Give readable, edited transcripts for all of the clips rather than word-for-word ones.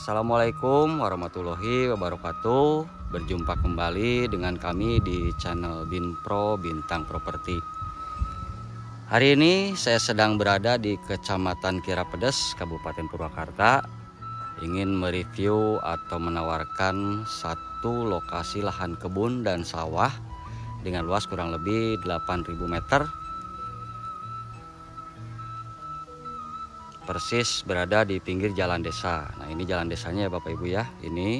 Assalamualaikum warahmatullahi wabarakatuh. Berjumpa kembali dengan kami di channel Binpro Bintang Properti. Hari ini saya sedang berada di Kecamatan Kirapedes, Kabupaten Purwakarta. Ingin mereview atau menawarkan satu lokasi lahan kebun dan sawah dengan luas kurang lebih 8.000 meter. Persis berada di pinggir jalan desa. Nah, ini jalan desanya ya Bapak Ibu ya. Ini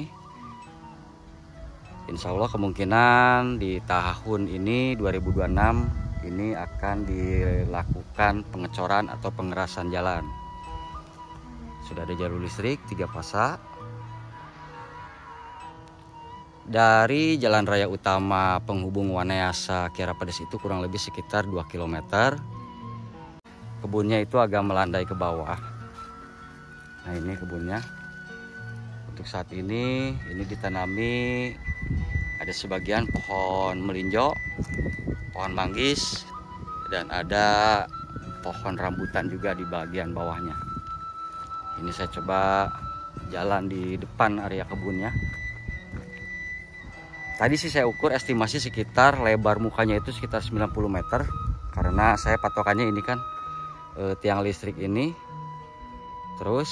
insya Allah kemungkinan di tahun ini 2026 ini akan dilakukan pengecoran atau pengerasan jalan. Sudah ada jalur listrik 3 fasa. Dari jalan raya utama penghubung Wanayasa Kirapedes itu kurang lebih sekitar 2 km. Kebunnya itu agak melandai ke bawah. Nah, ini kebunnya. Untuk saat ini ditanami ada sebagian pohon melinjo, pohon manggis, dan ada pohon rambutan juga di bagian bawahnya. Ini saya coba jalan di depan area kebunnya. Tadi sih saya ukur estimasi sekitar lebar mukanya itu sekitar 90 meter. Karena saya patokannya ini kan tiang listrik ini, terus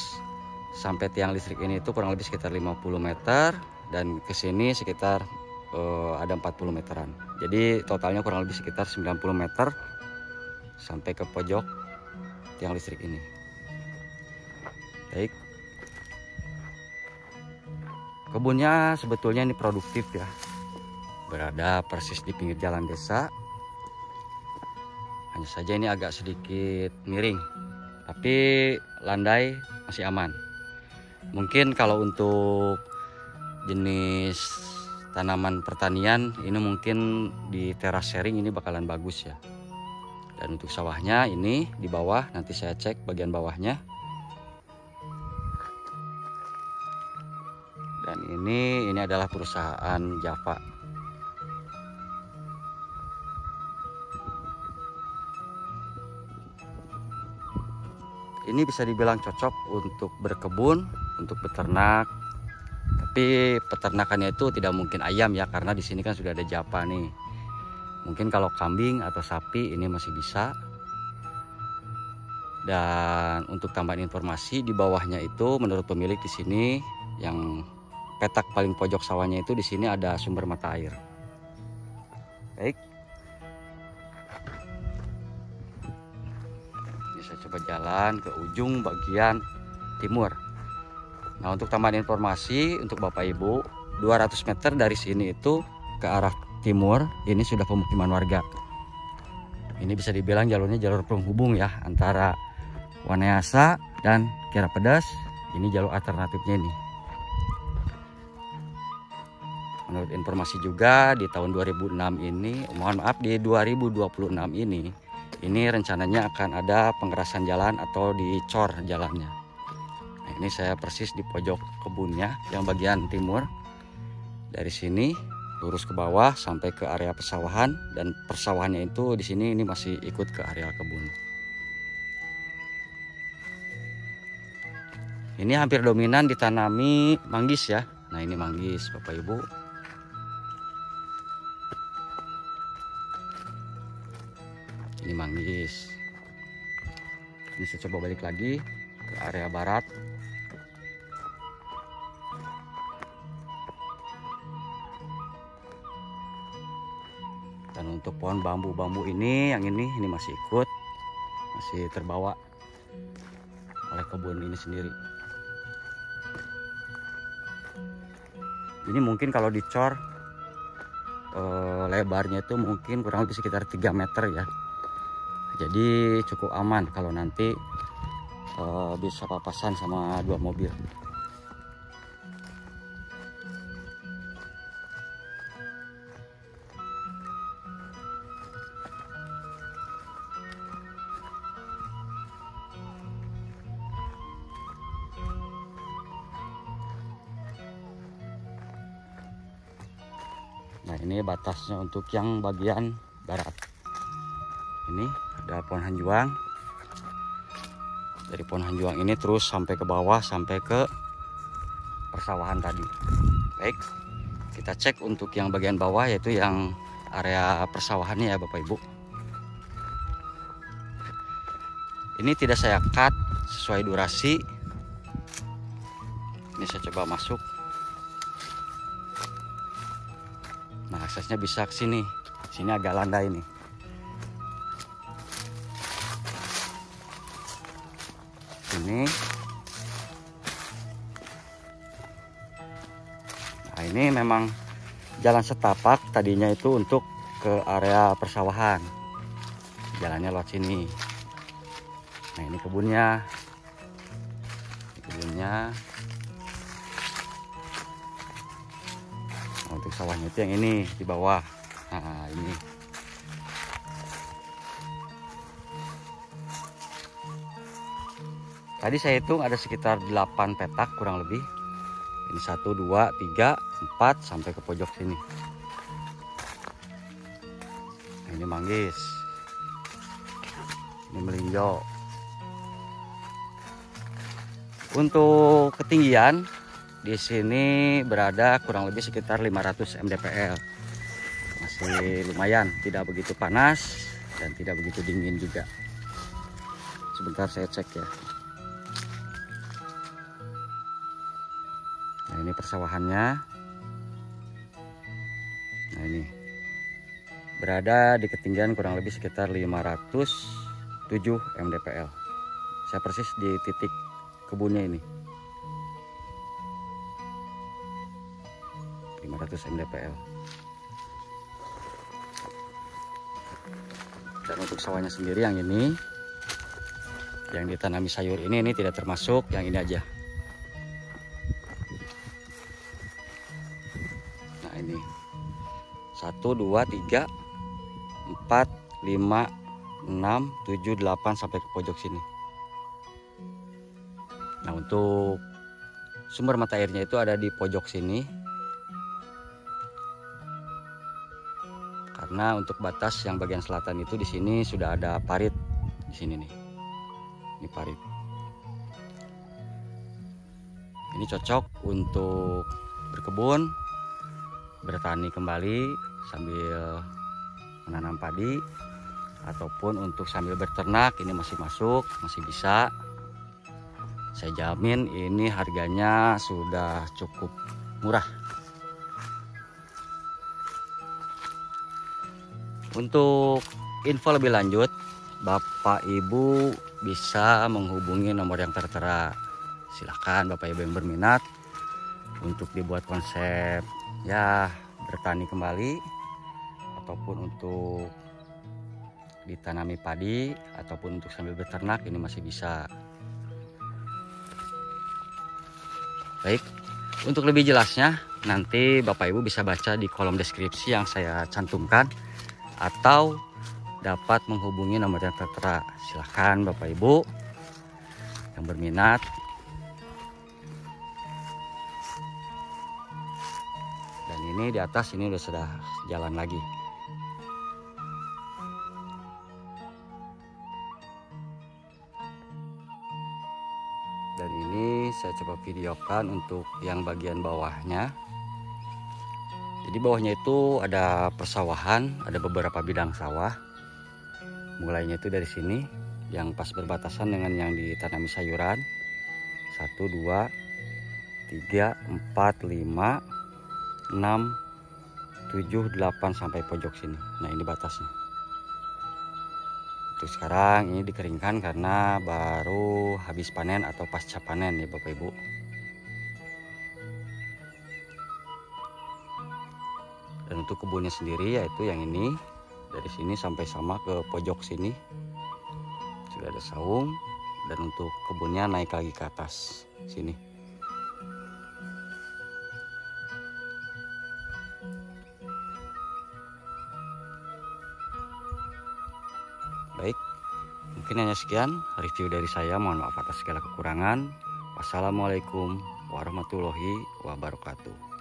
sampai tiang listrik ini itu kurang lebih sekitar 50 meter, dan ke sini sekitar ada 40 meteran. Jadi totalnya kurang lebih sekitar 90 meter sampai ke pojok tiang listrik ini. Baik. Kebunnya sebetulnya ini produktif ya. Berada persis di pinggir jalan desa. Hanya saja ini agak sedikit miring, tapi landai masih aman. Mungkin kalau untuk jenis tanaman pertanian ini mungkin di teras sharing ini bakalan bagus ya. Dan untuk sawahnya ini di bawah, nanti saya cek bagian bawahnya. Dan ini adalah perusahaan Java. Ini bisa dibilang cocok untuk berkebun, untuk beternak. Tapi peternakannya itu tidak mungkin ayam ya, karena di sini kan sudah ada Java nih. Mungkin kalau kambing atau sapi ini masih bisa. Dan untuk tambahan informasi, di bawahnya itu menurut pemilik di sini yang petak paling pojok sawahnya itu di sini ada sumber mata air. Baik. Saya coba jalan ke ujung bagian timur. Nah, untuk tambahan informasi untuk Bapak Ibu, 200 meter dari sini itu ke arah timur ini sudah pemukiman warga. Ini bisa dibilang jalurnya jalur penghubung ya antara Wanayasa dan Kirapedes. Ini jalur alternatifnya ini. Menurut informasi juga di tahun 2006 ini, mohon maaf di 2026 ini rencananya akan ada pengerasan jalan atau dicor jalannya. Nah, ini saya persis di pojok kebunnya yang bagian timur. Dari sini lurus ke bawah sampai ke area persawahan, dan persawahannya itu di sini ini masih ikut ke area kebun. Ini hampir dominan ditanami manggis ya. Nah, ini manggis Bapak Ibu. Ini manggis. Ini saya coba balik lagi ke area barat. Dan untuk pohon bambu-bambu ini, yang ini masih ikut, masih terbawa oleh kebun ini sendiri. Ini mungkin kalau dicor lebarnya itu mungkin kurang lebih sekitar 3 meter ya. Jadi cukup aman kalau nanti bisa papasan sama 2 mobil. Nah, ini batasnya untuk yang bagian barat. Ini ada pohon hanjuang. Dari pohon hanjuang ini terus sampai ke bawah, sampai ke persawahan tadi. Baik, kita cek untuk yang bagian bawah, yaitu yang area persawahannya ya Bapak Ibu. Ini tidak saya cut sesuai durasi. Ini saya coba masuk. Nah, aksesnya bisa ke sini. Sini agak landai nih. Ini. Nah, ini memang jalan setapak tadinya itu untuk ke area persawahan. Jalannya lewat sini. Nah, ini kebunnya. Nah, untuk sawahnya itu yang ini di bawah. Nah, ini. Tadi saya hitung ada sekitar 8 petak kurang lebih. Ini 1, 2, 3, 4 sampai ke pojok sini. Nah, ini manggis. Ini melinjo. Untuk ketinggian di sini berada kurang lebih sekitar 500 mdpl. Masih lumayan, tidak begitu panas dan tidak begitu dingin juga. Sebentar saya cek ya. Nah, ini persawahannya. Nah, ini berada di ketinggian kurang lebih sekitar 507 mdpl. Saya persis di titik kebunnya ini. 500 mdpl. Dan untuk sawahnya sendiri yang ini, yang ditanami sayur ini tidak termasuk, yang ini aja. Nah, ini 1, 2, 3, 4, 5, 6, 7, 8 sampai ke pojok sini. Nah, untuk sumber mata airnya itu ada di pojok sini. Karena untuk batas yang bagian selatan itu di sini sudah ada parit di sini nih. Ini parit. Ini cocok untuk berkebun, bertani kembali sambil menanam padi, ataupun untuk sambil berternak. Ini masih masuk, masih bisa. Saya jamin ini harganya sudah cukup murah. Untuk info lebih lanjut, Bapak Ibu bisa menghubungi nomor yang tertera. Silahkan Bapak Ibu yang berminat untuk dibuat konsep ya bertani kembali, ataupun untuk ditanami padi, ataupun untuk sambil beternak, ini masih bisa. Baik, untuk lebih jelasnya nanti Bapak Ibu bisa baca di kolom deskripsi yang saya cantumkan, atau dapat menghubungi nomor yang tertera. Silahkan Bapak Ibu yang berminat. Dan ini di atas ini sudah jalan lagi. Dan ini saya coba videokan untuk yang bagian bawahnya. Jadi bawahnya itu ada persawahan, ada beberapa bidang sawah. Mulainya itu dari sini, yang pas berbatasan dengan yang ditanami sayuran. 1, 2, 3, 4, 5, 6, 7, 8 sampai pojok sini. Nah, ini batasnya. Untuk sekarang ini dikeringkan karena baru habis panen atau pasca panen ya Bapak Ibu. Dan untuk kebunnya sendiri yaitu yang ini, dari sini sampai sama ke pojok sini sudah ada saung. Dan untuk kebunnya naik lagi ke atas sini. Baik, mungkin hanya sekian review dari saya. Mohon maaf atas segala kekurangan. Wassalamualaikum warahmatullahi wabarakatuh.